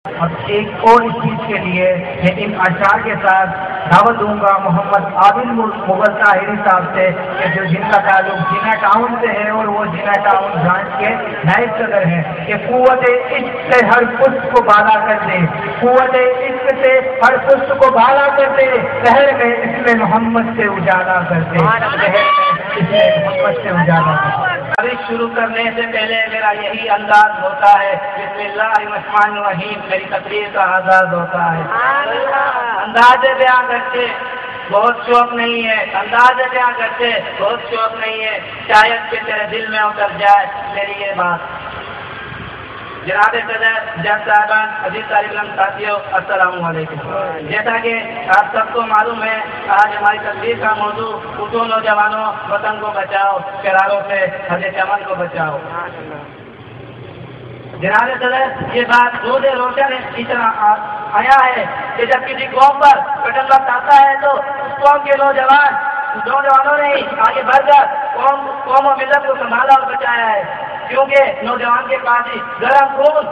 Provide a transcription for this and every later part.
اور ایک اور اس چیز کے لیے میں ان اشعار کے ساتھ دعوت دوں گا محمد عادل مغل طاہری صاحب سے کہ جو جن کا تعلق جینا ٹاؤن سے ہے اور وہ جینا ٹاؤن برانچ کے نائب صدر ہیں کہ قوت عشق سے ہر پشت کو بالا کر دے، قوت عشق سے ہر پشت کو بالا کر دے، شہر میں اس میں محمد سے اجالا کر دے، اس میں محمد سے اجالا کر دے۔ ابھی شروع کرنے سے پہلے میرا یہی انداز ہوتا ہے، بسم اللہ الرحمن الرحیم، میری تقریر کا آغاز ہوتا ہے۔ انداز بیان کرتے بہت شوق نہیں ہے، انداز بیان کرتے بہت شوق نہیں ہے، شاید کہ تیرے دل میں اتر جائے میری یہ بات۔ جناب صدر، جج صاحبان، عزیز طالب علم ساتھیوں، السلام علیکم۔ جیسا کہ آپ سب کو معلوم ہے، آج ہماری تقریر کا موضوع اٹھو نوجوانوں، وطن کو بچاؤ، شراروں سے حد چمن کو بچاؤ۔ جناب صدر، یہ بات روز روشن اس طرح آیا ہے کہ جب کسی قوم پر کٹن وقت آتا ہے تو اس قوم کے نوجوانوں نے آگے بڑھ کر قوم و ملت کو سنبھالا اور بچایا ہے، کیونکہ نوجوان کے پاس گرم خون،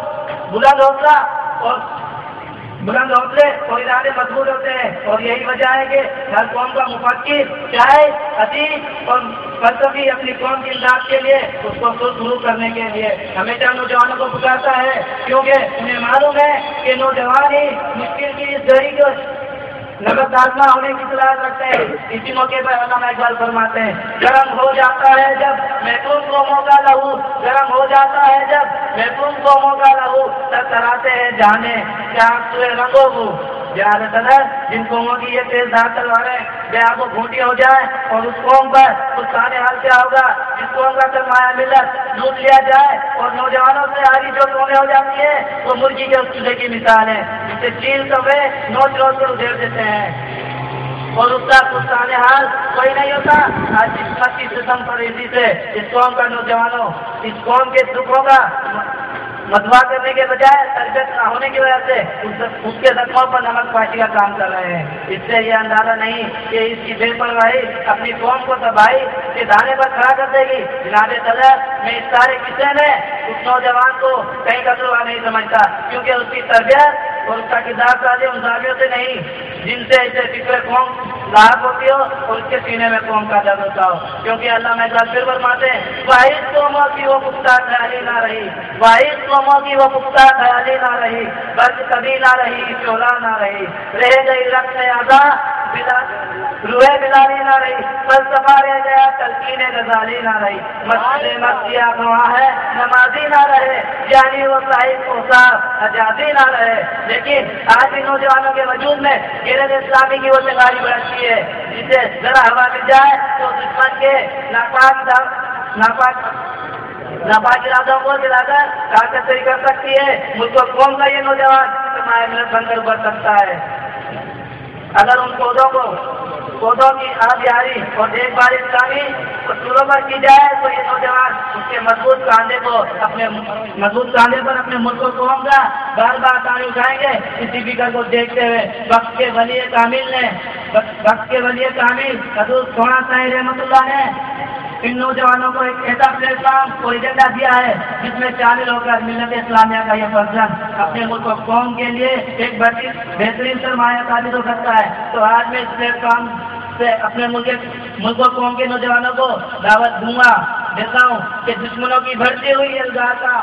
بلند حوصلے اور ارادے مضبوط ہوتے ہیں، اور یہی وجہ ہے کہ ہر قوم کا مفکر، شاعر، ادیب اور فلسفی اپنی قوم کی امداد کے لیے اس کو شروع کرنے کے لیے ہمیشہ نوجوانوں کو پکارتا ہے، کیونکہ انہیں معلوم ہے کہ نوجوان ہی مشکل کی اس گھڑی کو نمک آزما ہونے کی صلاحیت رکھتے ہیں۔ اسی موقع پر علامہ اقبال فرماتے ہیں، گرم ہو جاتا ہے جب محفوظ قوموں کا لہو، گرم ہو جاتا ہے جب محفوظ قوموں کا لہو، تراتے ہیں جانے کیا سوئے رنگوں کو۔ جہاں صدر، جن قوموں کی یہ تیز دھار تلواریں بے آب و گھونٹی ہو جائے اور اس قوم پر اس کھانے حال کیا ہوگا جس قوم کا سرمایہ ملت لوٹ لیا جائے اور نوجوانوں سے آری جو سونے ہو جاتی ہے، وہ مرغی کے اس چولہے کی مثال ہے جسے چیل کبے نوچ روچ کر ادھیڑ دیتے ہیں، اور اس کا پستانے حال کوئی نہیں ہوتا۔ آج قسمت کی ستم فریضی سے اس قوم کا نوجوانوں اس قوم کے دکھوں کا مدوا کرنے کے بجائے تربیت نہ ہونے کی وجہ سے اس کے زخموں پر نمک پاشی کا کام کر رہے ہیں۔ اس سے یہ اندازہ نہیں کہ اس کی بے پرواہی اپنی قوم کو تباہی کے دانے پر کھڑا کر دے گی۔ جناب صدر، میں اس سارے قصے میں اس نوجوان کو کہیں قصوروار نہیں سمجھتا، کیونکہ اس کی تربیت اور اس کا کردار سازی ان زاویوں سے نہیں جن سے اسے فکر قوم لاحق ہوتی ہو اور اس کے سینے میں قوم کا درد ہوتا ہو، کیونکہ اللہ اقبال پھر فرماتے ہیں، واحد قوموں کی وہ پختہ خیالی نہ رہی، واحد قوموں کی وہ پختہ خیالی نہ رہی، برد کبھی نہ رہی، شعلہ نہ رہی، رہ گئی رقص اعضا روح بلالی نہ رہی، فلسفہ رہ گیا تلقین غزالی نہ رہی، مسجد مرثیہ گواہ ہے نمازی نہ رہے، یعنی وہ صاحب اوصاف حجازی نہ رہے۔ لیکن آج بھی نوجوانوں کے وجود میں غیرت اسلامی کی وہ تنگاری بڑھتی ہے، جسے ذرا ہوا مل جائے تو دشمن کے ناپاک ارادوں کو دلا کر کارکردگی کر سکتی ہے۔ ملک و قوم کا یہ نوجوان سرمایہ ملت بن کر ابھر سکتا ہے اگر ان پودوں کی آبیاری اور دیکھ بھال اسلامی اصولوں پر کی جائے تو یہ نوجوان اس کے مضبوط کاندھے پر اپنے ملک و قوم کا بار بار تانے اٹھائیں گے۔ اسی فکر کو دیکھتے ہوئے وقت کے ولی کامل حضور سونا صاحب رحمۃ اللہ نے ان نوجوانوں کو ایک ایسا پلیٹ فارم اور ایجنڈا دیا ہے جس میں شامل ہو کر ملت اسلامیہ کا یہ فرزن اپنے ملک و قوم کے لیے ایک بہترین سرمایہ ثابت ہو سکتا ہے۔ تو آج میں اس پلیٹ فارم سے اپنے ملک و قوم کے نوجوانوں کو دعوت دیتا ہوں کہ دشمنوں کی بڑھتی ہوئی الزام کا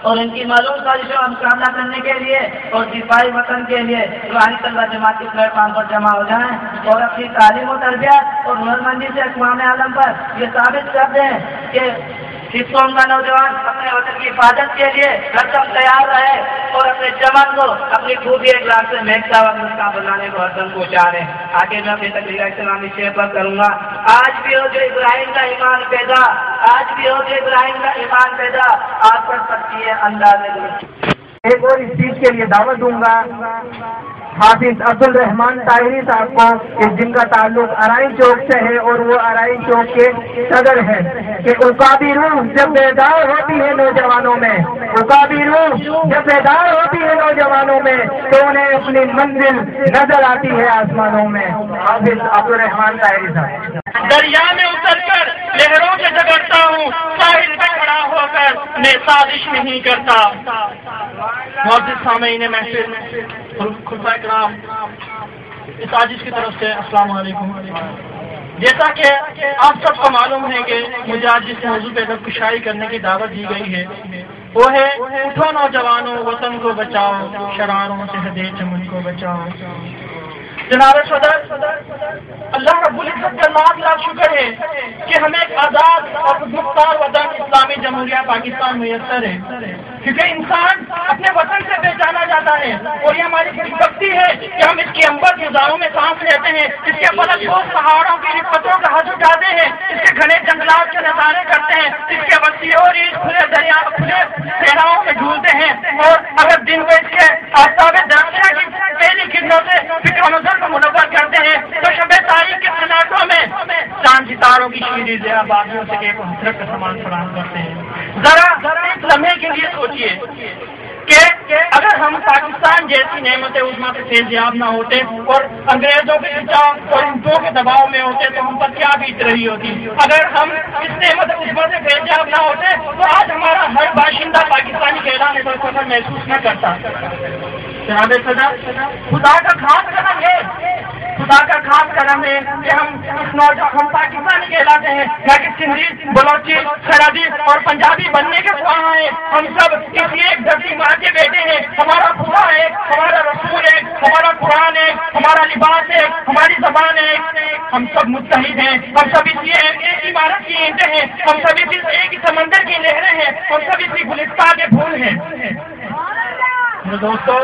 اور ان کی معلوم سازشوں کا مقابلہ کرنے کے لیے اور دفاعی وطن کے لیے روحانی طلبہ جماعت کے پلیٹ فارم پر جمع ہو جائیں اور اپنی تعلیم و تربیت اور ہنرمندی سے اقوام عالم پر یہ ثابت کر دیں کہ اس قوم کا نوجوان اپنے وطن کی حفاظت کے لیے ہر دم تیار رہے اور اپنے چمن کو اپنی خوبی اخلاق سے مہکتا ہوا مسکا بنانے کو ہر دم پہنچا رہے ہیں۔ آگے میں اپنی تقریر اسلامی شعر پر کروں گا۔ آج بھی ہو جو ابراہیم کا ایمان پیدا، آج بھی ہو جو ابراہیم کا ایمان پیدا، آپ کر سکتی ہے انداز درست۔ ایک اور اس چیز کے لیے دعوت دوں گا حافظ عبد الرحمان طاہری صاحب کو کہ جن کا تعلق ارائن چوک سے ہے اور وہ ارائن چوک کے صدر ہیں کہ عقابی روح جب بیدار ہوتی ہے نوجوانوں میں، عقابی روح جب بیدار ہوتی ہے نوجوانوں میں تو انہیں اپنی منزل نظر آتی ہے آسمانوں میں۔ حافظ عبد الرحمان طاہری صاحب۔ دریا میں اتر کر لہروں سے جگڑتا ہوں، ساحل پہ کھڑا ہو کر میں سازش نہیں کرتا۔ معزز سامعین محفل، خلفائے کرام، اس سازش کی طرف سے السلام علیکم۔ جیسا کہ آپ سب کو معلوم ہے کہ مجھے آج جس موضوع پہ کشائی کرنے کی دعوت دی گئی ہے وہ ہے اٹھو نوجوانوں وطن کو بچاؤ، شراروں سے ہدے چمن کو بچاؤ۔ جناب صدر، اللہ رب العزت کا لاکھ لاکھ شکر ہے کہ ہمیں ایک آزاد اور مختار وطن اسلامی جمہوریہ پاکستان میسر ہے، کیونکہ انسان اپنے وطن سے پہچانا جاتا ہے اور یہ ہماری بڑی بختی ہے کہ ہم اس کی امبر فضاؤں میں سانس لیتے ہیں، اس کے فلک کو پہاڑوں کی رفتوں کا حج اٹھاتے ہیں، اس کے گھنے جنگلات کے نظارے کرتے ہیں، اس کے وسیع اور کھلے دریا کھلے صحراؤں میں جھولتے ہیں، اور اگر دن کو اس کے آفتاب درخشاں کی پہلی کرنوں سے فکر و نظر کو منور کرتے ہیں تو شب تاریخ کے سناٹوں میں چاند ستاروں کی شیریں ضیا بازیوں سے ایک حسرت کا سامان فراہم کرتے ہیں۔ ذرا ایک لمحے کے لیے سوچئے کہ اگر ہم پاکستان جیسی نعمت عظمیٰ سے فیضیاب نہ ہوتے اور انگریزوں کے خلاف اور ہندوؤں کے دباؤ میں ہوتے تو ہم پر کیا بیت رہی ہوتی؟ اگر ہم اس نعمت عظمیٰ سے فیضیاب نہ ہوتے تو آج ہمارا ہر باشندہ پاکستانی کہلانے پر فخر محسوس نہ کرتا۔ جناب صدر، خدا کا خاص کرم ہے، خدا کا خاص کرم ہے کہ ہم پاکستانی کہلاتے ہیں، نہ کہ سندھی، بلوچی، سرحدی اور پنجابی بننے کے خواہاں ہیں۔ ہم سب کسی ایک دھرتی ماں کے بیٹے ہیں، ہمارا خدا ہے، ہمارا رسول ہے، ہمارا قرآن ہے، ہمارا لباس ہے، ہماری زبان ہے، ہم سب متحد ہیں، ہم سب اسی ایک عمارت کی اینٹیں ہیں، ہم سب اسی ایک ہی سمندر کی لہریں ہیں، ہم سب اسی گلستان کے پھول ہیں۔ دوستو،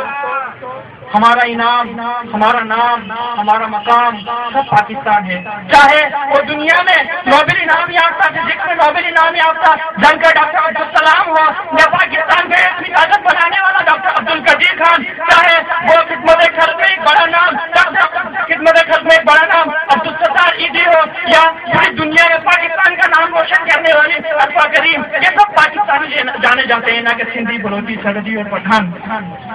ہمارا انعام، ہمارا نام، ہمارا مقام سب پاکستان ہے، چاہے وہ دنیا میں نوبل انعام یافتہ فزکس میں نوبل انعام یافتہ جنگ کا ڈاکٹر عبدالسلام ہو یا پاکستان کے اپنی طاقت بنانے والا ڈاکٹر عبدالقدیر خان، چاہے وہ خدمت خلق میں ایک بڑا نام خدمت خلق میں ایک بڑا نام عبدالستار ایدی ہو یا پوری دنیا میں پاکستان کا نام روشن کرنے والی عرفہ کریم، یہ سب پاکستانی جانے جاتے ہیں، نہ کہ سندھی، بلوچی، سرحدی اور پٹھان،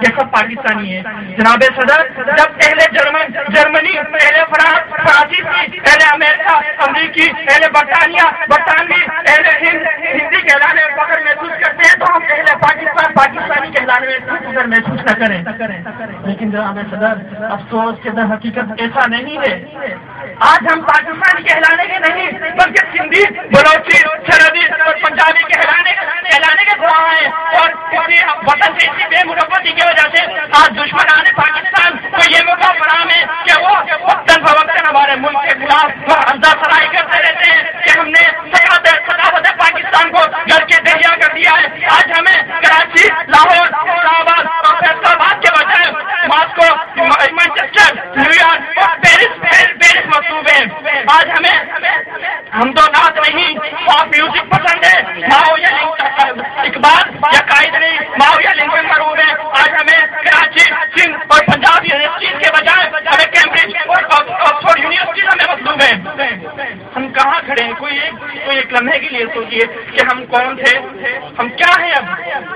یہ سب پاکستانی ہیں۔ جناب صدر، جب پہلے جرمنی، پہلے فرانسیسی، پہلے امریکہ، امریکی، پہلے برطانوی، پہلے ہندی کہلانے میں فخر محسوس کرتے ہیں تو ہم پہلے پاکستانی کہلانے میں فخر محسوس نہ کریں۔ لیکن جناب صدر، افسوس کے در حقیقت ایسا نہیں ہے۔ آج ہم پاکستانی کہلانے کے نہیں بلکہ سندھی، بلوچی، سرحدی اور پنجابی کہلانے کے خواہاں ہیں، اور اسی وطن سے اسی بے مربتی کی وجہ سے آج دشمنان پاکستان کو یہ موقع فراہم ہے کہ وہ وقتاً فوقتاً ہمارے ملک کے خلاف عرضہ سرائی کرتے رہتے ہیں کہ ہم نے ثقافت پاکستان کو گھر کے دہیا کر دیا ہے۔ آج ہمیں کراچی، لاہور، اسلام آباد اور فیصل آباد کے بجائے ماسکو، مانچسٹر، نیو یارک اور پیرس مطلوب ہے۔ آج ہم تو نعت نہیں، پاپ میوزک پسند ہے، ماؤ یا اقبال یا قائد نہیں، ماؤ یا لنکن مرغوب ہے۔ آج ہمیں کراچی، سندھ اور پنجاب یونیورسٹیز کے بجائے ہمیں کیمبرج اور آکسفورڈ یونیورسٹیز ہمیں مطلوب ہے۔ ہم کہاں کھڑے ہیں؟ کوئی ایک لمحے کے لیے سوچیے کہ ہم کون تھے، ہم کیا ہیں، اب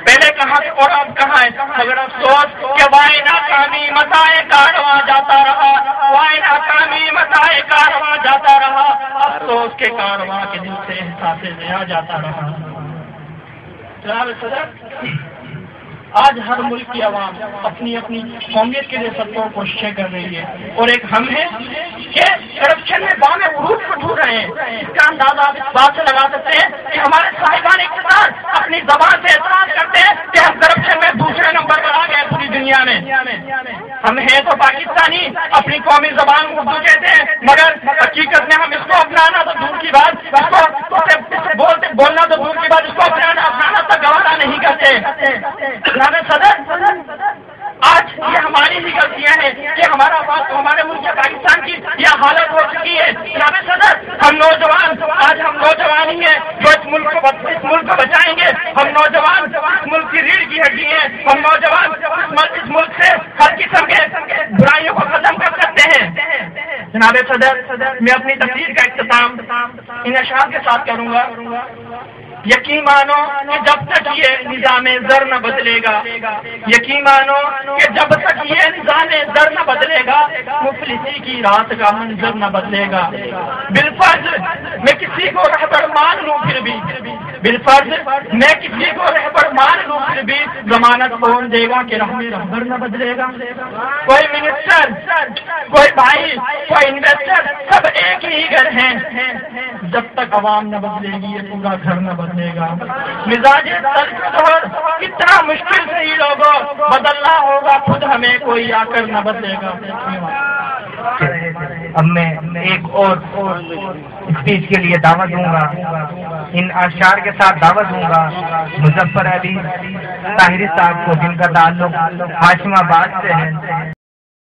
پہلے کہاں تھے اور اب کہاں ہیں۔ مگر افسوس کہ وائے ناکامی متائے کارواں جاتا رہا، وائے ناکامی متائے کارواں جاتا رہا، افسوس کے کارواں کے دل سے احساس ضیاء جاتا رہا۔ جناب صدر، آج ہر ملک کی عوام اپنی قومیت کے لیے سب کوششیں کر رہی ہے، اور ایک ہم ہیں کہ کرپشن میں بام عروج کو ڈھونڈ رہے ہیں۔ اس کا اندازہ آپ اس بات سے لگا سکتے ہیں کہ ہمارے صاحبان اقتدار اپنی زبان سے اعتراض کرتے ہیں کہ ہم کرپشن میں دوسرے نمبر پر آ گئے پوری دنیا میں۔ ہم ہیں تو پاکستانی، اپنی قومی زبان اردو کہتے ہیں، مگر حقیقت میں ہم اس کو اپنانا تو دور کی بات، اس کو بولنا تو دور کی بات، اس کو اپنانا تک گوارا نہیں کرتے۔ صدر، آج یہ ہماری ہی غلطیاں ہیں کہ ہمارے ملک پاکستان کی یہ حالت ہو چکی ہے۔ جناب صدر، ہم نوجوان ہی ہیں جو اس ملک کو بچائیں گے، ہم نوجوان اس ملک کی ریڑھ کی ہڈی ہیں، ہم نوجوان اس ملک سے ہر قسم کے برائیوں کو ختم کر سکتے ہیں۔ جناب صدر، میں اپنی تقریر کا اختتام ان اشعار کے ساتھ کروں گا۔ یقین مانو کہ جب تک یہ نظام زر نہ بدلے گا، یقین مانو کہ جب تک یہ نظام زر نہ بدلے گا، مفلسی کی رات کا منظر نہ بدلے گا۔ بالفرض میں کسی کو رہبر مان لوں، پھر بھی بالفرض میں کسی کو رہبر مان لوں پھر بھی ضمانت کون دے گا کہ رہبر نہ بدلے گا؟ کوئی منسٹر، کوئی بھائی، کوئی انویسٹر، سب ایک ہی گھر ہیں، جب تک عوام نہ بدلے گی یہ پورا گھر نہ بدلے گا۔ مزاج تلخ کتنا مشکل سے ہی لوگوں بدلنا ہوگا، خود ہمیں کوئی آ کر نہ بدلے گا۔ اب میں ایک اور اسپیچ کے لیے دعوت دوں گا، ان اشعار کے ساتھ دعوت دوں گا مظفر علی طاہری صاحب کو، جن کا تعلق ہاشم آباد سے ہے۔